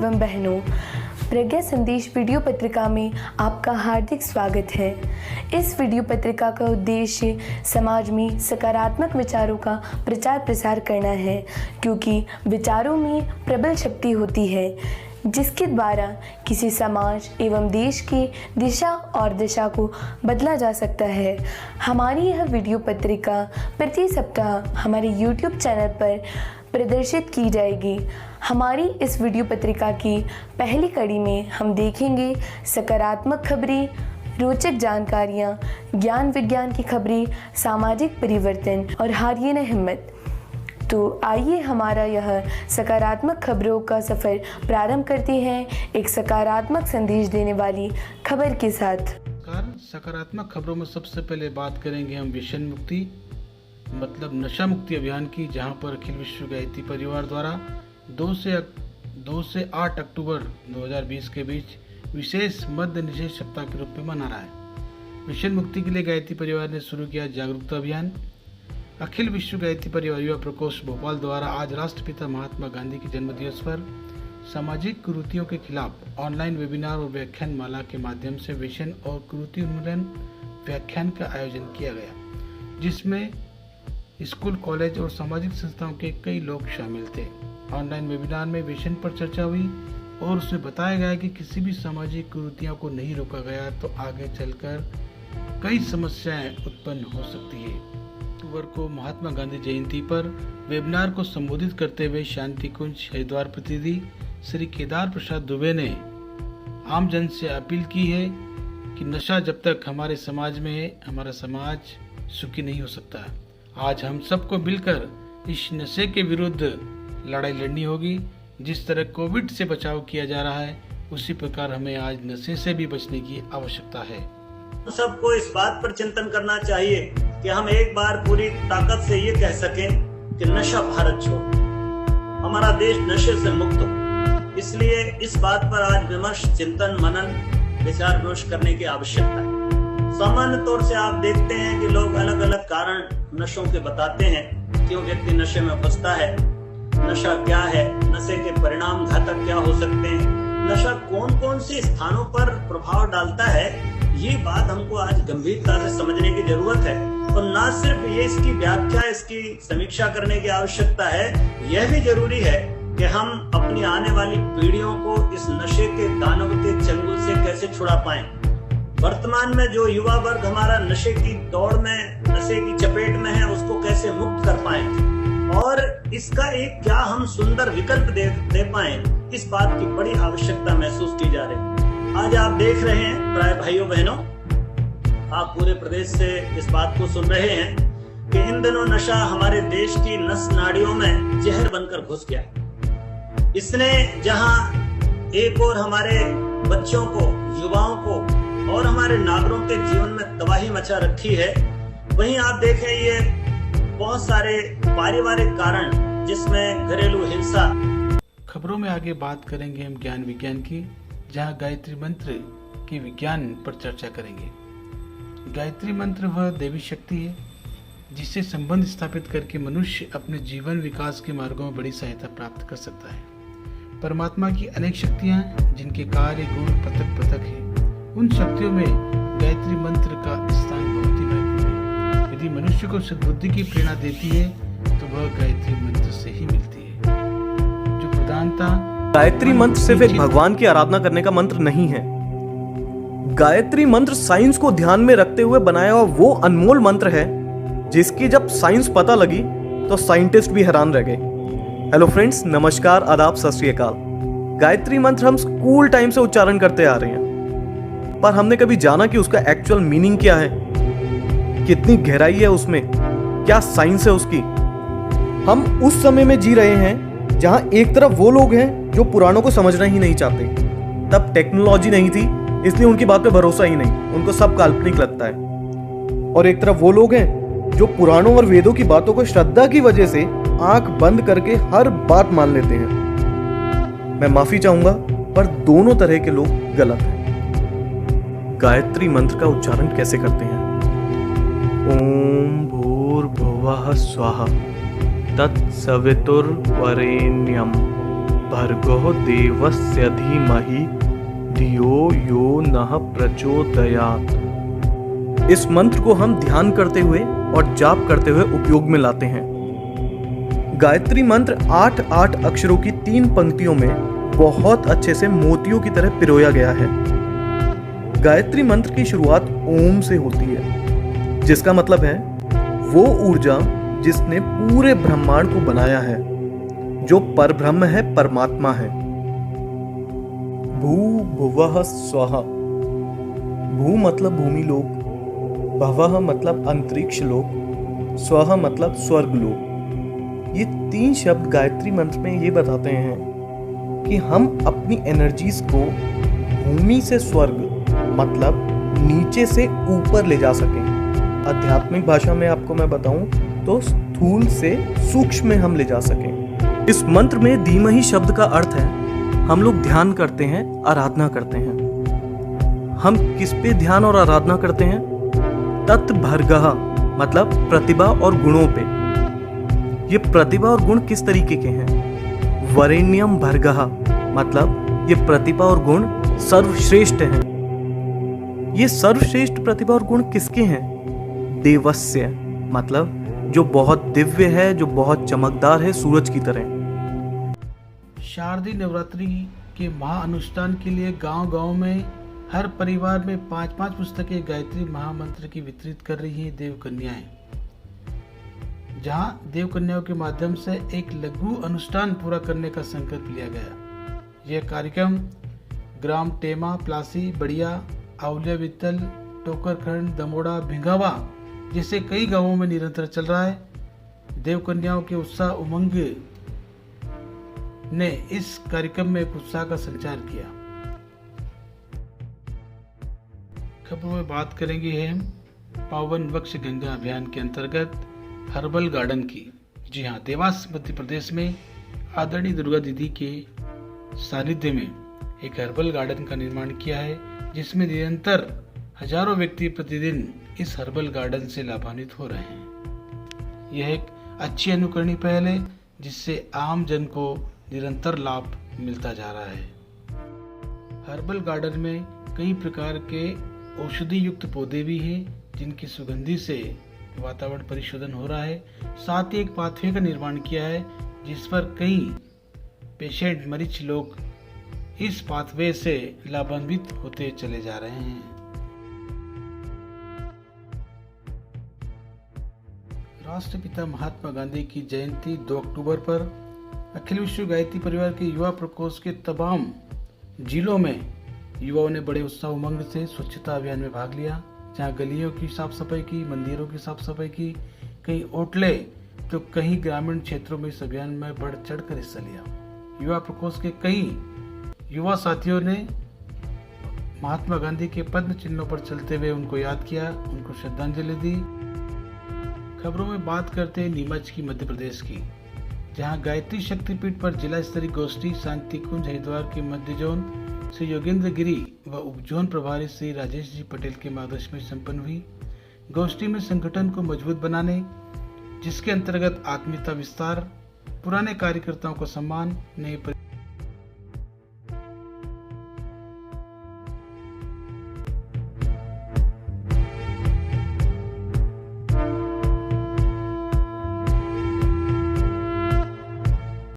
एवं बहनों, प्रज्ञा संदेश वीडियो पत्रिका में आपका हार्दिक स्वागत है। इस वीडियो पत्रिका का उद्देश्य समाज में सकारात्मक विचारों का प्रचार प्रसार करना है, क्योंकि विचारों में प्रबल शक्ति होती है जिसके द्वारा किसी समाज एवं देश की दिशा और दिशा को बदला जा सकता है। हमारी यह वीडियो पत्रिका प्रति सप्ताह हमारे YouTube चैनल पर प्रदर्शित की जाएगी। हमारी इस वीडियो पत्रिका की पहली कड़ी में हम देखेंगे सकारात्मक खबरें, रोचक जानकारियाँ, ज्ञान विज्ञान की खबरें, सामाजिक परिवर्तन और हारिए न हिम्मत। तो आइए हमारा यह सकारात्मक खबरों का सफ़र प्रारंभ करते हैं एक सकारात्मक संदेश देने वाली खबर के साथ। सकारात्मक खबरों में सबसे पहले बात करेंगे हम व्यसन मुक्ति मतलब नशा मुक्ति अभियान की, जहां पर अखिल विश्व गायत्री परिवार द्वारा 2 से 8 अक्टूबर 2020 के बीच विशेष मद्य निषेध सप्ताह के रूप में मना रहा है। व्यसन मुक्ति के लिए गायत्री परिवार ने शुरू किया जागरूकता अभियान। अखिल विश्व गायत्री परिवार युवा प्रकोष्ठ भोपाल द्वारा आज राष्ट्रपिता महात्मा गांधी के जन्मदिवस पर सामाजिक कुरीतियों के खिलाफ ऑनलाइन वेबिनार और व्याख्यान माला के माध्यम से व्यसन और कुरीति उन्मूलन व्याख्यान का आयोजन किया गया, जिसमें स्कूल, कॉलेज और सामाजिक संस्थाओं के कई लोग शामिल थे। ऑनलाइन वेबिनार में व्यसन पर चर्चा हुई और उसमें बताया गया कि किसी भी सामाजिक कुरीतियों को नहीं रोका गया तो आगे चलकर कई समस्याएं उत्पन्न हो सकती है। अक्टूबर को महात्मा गांधी जयंती पर वेबिनार को संबोधित करते हुए शांति कुंज हरिद्वार प्रतिनिधि श्री केदार प्रसाद दुबे ने आम जन से अपील की है कि नशा जब तक हमारे समाज में है, हमारा समाज सुखी नहीं हो सकता। आज हम सबको मिलकर इस नशे के विरुद्ध लड़ाई लड़नी होगी। जिस तरह कोविड से बचाव किया जा रहा है, उसी प्रकार हमें आज नशे से भी बचने की आवश्यकता है। सबको इस बात पर चिंतन करना चाहिए कि हम एक बार पूरी ताकत से ये कह सकें कि नशा भारत छोड़ो, हमारा देश नशे से मुक्त हो। इसलिए इस बात पर आज विमर्श, चिंतन, मनन, विचार विमर्श करने की आवश्यकता है। सामान्य तौर से आप देखते हैं कि लोग अलग अलग कारण नशों के बताते हैं, क्यों व्यक्ति नशे में फंसता है, नशा क्या है, नशे के परिणाम घातक क्या हो सकते हैं, नशा कौन कौन से स्थानों पर प्रभाव डालता है। ये बात हमको आज गंभीरता से समझने की जरूरत है, और ना सिर्फ ये इसकी व्याख्या, इसकी समीक्षा करने की आवश्यकता है, यह भी जरूरी है कि हम अपनी आने वाली पीढ़ियों को इस नशे के दानव के चंगुल से कैसे छुड़ा पाएं। वर्तमान में जो युवा वर्ग हमारा नशे की दौड़ में, नशे की चपेट में है, उसको कैसे मुक्त कर पाएं और इसका एक क्या हम सुंदर विकल्प दे पाएं, इस बात की बड़ी आवश्यकता महसूस की जा रही है। आज आप देख रहे हैं प्राय भाइयों बहनों, आप पूरे प्रदेश से इस बात को सुन रहे हैं कि इन दिनों नशा हमारे देश की नस नाड़ियों में जहर बनकर घुस गया है। इसने जहां एक और हमारे बच्चों को, युवाओं को और हमारे नागरिकों के जीवन में तबाही मचा रखी है, वहीं आप देखें ये बहुत सारे पारिवारिक कारण, जिसमें घरेलू हिंसा। खबरों में आगे बात करेंगे हम ज्ञान विज्ञान की, जहां गायत्री मंत्र की विज्ञान पर चर्चा करेंगे। गायत्री मंत्र वह देवी शक्ति है जिससे संबंध स्थापित करके मनुष्य अपने जीवन विकास के मार्गों में बड़ी सहायता प्राप्त कर सकता है। परमात्मा की अनेक शक्तियां जिनके कार्य गुण पृथक पृथक है, उन शक्तियों में गायत्री मंत्र का स्थान बहुत ही महत्वपूर्ण है। यदि मनुष्य को सद्बुद्धि की प्रेरणा देती है तो वह गायत्री मंत्र से ही मिलती है। जो प्रधानता गायत्री मंत्र सिर्फ एक भगवान की आराधना करने का मंत्र नहीं है। गायत्री मंत्र साइंस को ध्यान में रखते हुए बनाया हुआ वो अनमोल मंत्र है जिसकी जब साइंस पता लगी तो साइंटिस्ट भी हैरान रह गए। हेलो फ्रेंड्स, नमस्कार, आदाब, सत श्री अकाल। गायत्री मंत्र हम स्कूल टाइम से उच्चारण करते आ रहे हैं, पर हमने कभी जाना कि उसका एक्चुअल मीनिंग क्या है, कितनी गहराई है उसमें, क्या साइंस है उसकी। हम उस समय में जी रहे हैं जहां एक तरफ वो लोग हैं जो पुराणों को समझना ही नहीं चाहते। तब टेक्नोलॉजी नहीं थी, इसलिए उनकी बात पे भरोसा ही नहीं, उनको सब काल्पनिक लगता है। और एक तरफ वो लोग हैं जो पुराणों और वेदों की बातों को श्रद्धा की वजह से आंख बंद करके हर बात मान लेते हैं। मैं माफी चाहूंगा, पर दोनों तरह के लोग गलत हैं। गायत्री मंत्र का उच्चारण कैसे करते हैं? ओम भूर्भुवः स्वः तत्सवितुर्वरेण्यं भर्गो देवस्य धीमहि धियो यो नः प्रचोदयात्। इस मंत्र को हम ध्यान करते हुए और जाप करते हुए उपयोग में लाते हैं। गायत्री मंत्र 8 अक्षरों की 3 पंक्तियों में बहुत अच्छे से मोतियों की तरह पिरोया गया है। गायत्री मंत्र की शुरुआत ओम से होती है, जिसका मतलब है वो ऊर्जा जिसने पूरे ब्रह्मांड को बनाया है, जो परब्रह्म है, परमात्मा है। भू भुवः स्वः। भू मतलब भूमि लोक, भवः मतलब अंतरिक्ष लोक, स्वः मतलब स्वर्ग लोक। ये 3 शब्द गायत्री मंत्र में ये बताते हैं कि हम अपनी एनर्जीज को भूमि से स्वर्ग मतलब नीचे से ऊपर ले जा सकें। आध्यात्मिक भाषा में आपको मैं बताऊं तो स्थूल से सूक्ष्म में हम ले जा सकें। इस मंत्र में धीमहि शब्द का अर्थ है हम लोग ध्यान करते हैं, आराधना करते हैं। हम किस पे ध्यान और आराधना करते हैं? तत्भर्गः मतलब प्रतिभा और गुणों पे। ये प्रतिभा और गुण किस तरीके के हैं? वरेण्यम भर्गः मतलब ये प्रतिभा और गुण सर्वश्रेष्ठ हैं। ये सर्वश्रेष्ठ प्रतिभा और गुण किसके हैं? देवस्य मतलब जो बहुत दिव्य है, जो बहुत चमकदार है, सूरज की तरह। शारदीय नवरात्रि के महाअनुष्ठान के लिए गांव-गांव में हर परिवार में 5-5 पुस्तकें गायत्री महामंत्र की वितरित कर रही हैं देव कन्याएं, जहां देव कन्याओं के माध्यम से एक लघु अनुष्ठान पूरा करने का संकल्प लिया गया। यह कार्यक्रम ग्राम टेमा, प्लासी, बढ़िया, आउलिया वित्तल, टोकरखंड, दमोड़ा, भिंगावा जैसे कई गांवों में निरंतर चल रहा है। देव कन्याओं के उत्साह उमंग ने इस कार्यक्रम में एक उत्साह का संचार किया। खबरों में बात करेंगे हम पावन वक्ष गंगा अभियान के अंतर्गत हर्बल गार्डन की। जी हाँ, देवास मध्य प्रदेश में आदरणीय दुर्गा दीदी के सानिध्य में एक हर्बल गार्डन का निर्माण किया है, जिसमें निरंतर हजारों व्यक्ति प्रतिदिन इस हर्बल गार्डन से लाभान्वित हो रहे हैं। यह एक अच्छी अनुकरणीय पहल है, जिससे आम जन को निरंतर लाभ मिलता जा रहा है। हर्बल गार्डन में कई प्रकार के औषधि युक्त पौधे भी हैं, जिनकी सुगंधि से वातावरण परिशोधन हो रहा है। साथ ही एक पाथवे का निर्माण किया है, जिस पर कई पेशेंट, मरीज लोग इस पाथवे से लाभान्वित होते चले जा रहे हैं। राष्ट्रपिता महात्मा गांधी की जयंती 2 अक्टूबर पर अखिल विश्व गायत्री परिवार के युवा प्रकोष्ठ के तमाम जिलों में युवाओं ने बड़े उत्साह उमंग से स्वच्छता अभियान में भाग लिया, जहां गलियों की साफ सफाई की, मंदिरों की साफ सफाई की, कहीं ओटले तो कहीं ग्रामीण क्षेत्रों में इस अभियान में बढ़ चढ़कर हिस्सा लिया। युवा प्रकोष्ठ के कई युवा साथियों ने महात्मा गांधी के पद्म चिन्हों पर चलते हुए उनको याद किया, उनको श्रद्धांजलि दी। खबरों में बात करते हैं नीमच की, मध्य प्रदेश की, जहां गायत्री शक्तिपीठ पर जिला स्तरीय गोष्ठी शांति कुंज हरिद्वार के मध्य जोन श्री योगेंद्र गिरी व उपजोन प्रभारी श्री राजेश जी पटेल के मार्गदर्शन में संपन्न हुई। गोष्ठी में संगठन को मजबूत बनाने, जिसके अंतर्गत आत्मीयता विस्तार, पुराने कार्यकर्ताओं को सम्मान, नए